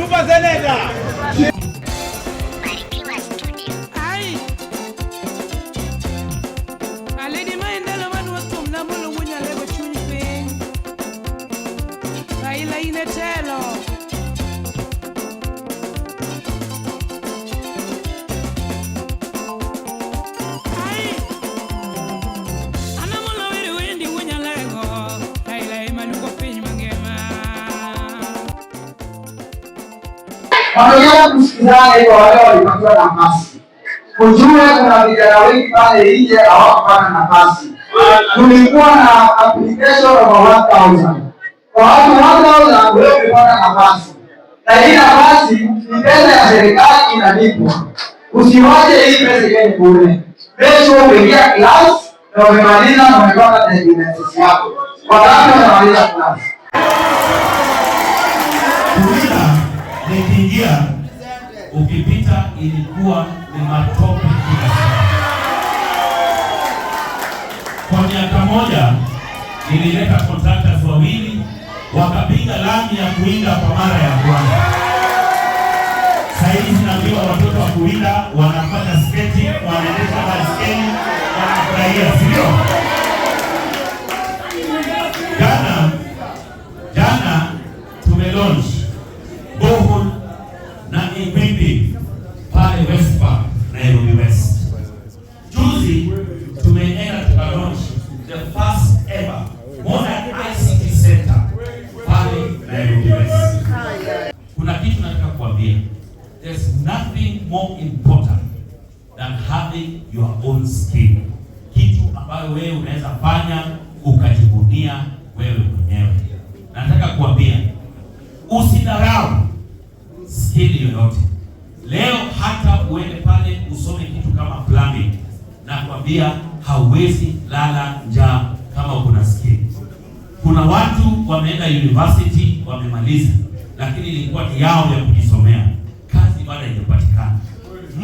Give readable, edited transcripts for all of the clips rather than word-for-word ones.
Super Zenega. Wanaona kusikizana hivyo wale walipatiwa nafasi. Kujua kuna vijana wengi pale nje hawakupata nafasi. Tulikuwa na application over 1000. Kwa watu 1000 wewe ulipata nafasi. Na hii nafasi ni pesa ya serikali inalipwa. Usiwache hii pesa iende bure. Kesho uingia class na umemaliza na umepata attendance yako. Wakati unamaliza class. Nikiingia ukipita ilikuwa ni matope kila siku. Kwa miaka moja nilileta contractors wawili wakapiga lami ya Kuinda kwa mara ya kwanza. Sasa hivi naambiwa watoto wa Kuinda wanapata sketi, wanaendesha baiskeli, wanafurahia, sio? Jana tumelaunch Bohol na Ibimbi pale West Park, Nairobi West. Juzi tumeenda tukalaunch the first ever modern ICT center pale Nairobi West. Kuna kitu nataka kuambia. There's nothing more important than having your own skill. Kitu ambayo wewe unaweza fanya ukajivunia wewe mwenyewe. Nataka kuambia usidharau skill yoyote. Leo hata uende pale usome kitu kama plumbing, na kuambia hauwezi lala njaa kama kuna skill. Kuna watu wameenda university wamemaliza, lakini ilikuwa ni yao ya kujisomea, kazi bado haijapatikana.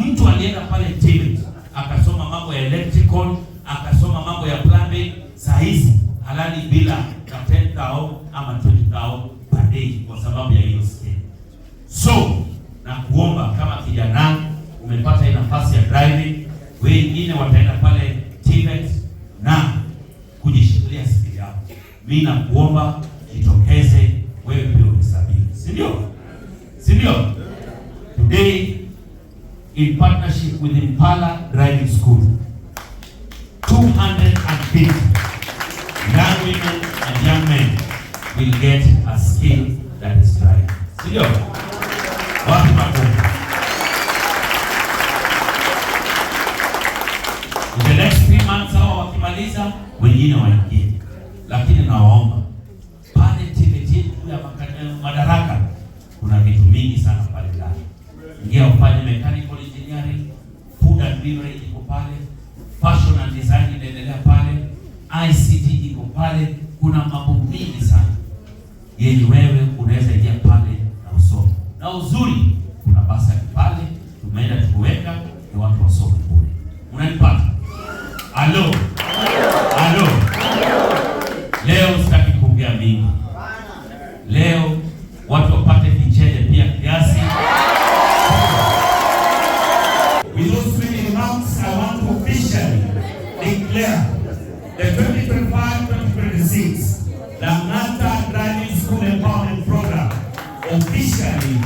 Mtu alienda pale TVET akasoma mambo ya electrical, akasoma mambo ya plumbing, saa hizi halali bila 10,000 ama 20,000 per day kwa sababu ya hiyo skill. So na kuomba kama kijana umepata nafasi ya driving, wengine wataenda pale TVET na kujishikilia skill yako. Mimi nakuomba jitokeze wewe pia usabiri. Si ndio? Si ndio? Today in partnership with Impala Driving School 250 young women and young men will get a skill that is driving. Si ndio? Wapi makofi? In the next 3 months hao wakimaliza wengine waingie. Lakini nawaomba pale TVET ya Madaraka kuna vitu mingi sana pale ndani. Ingia ufanye mechanical engineering, food and beverage iko pale, fashion and design inaendelea pale, ICT iko pale, kuna mambo mingi sana yenye wewe unaweza ingia pale na usome. Na uzuri kuna basi pale tumeenda tuweka ni watu wasome bure. Unanipata? Halo. Halo. Leo sitaki kuongea mingi. Leo watu wapate kichele pia kiasi. With those many remarks, I want to officially declare the 2025-2026 Lang'ata Driving School Empowerment Program officially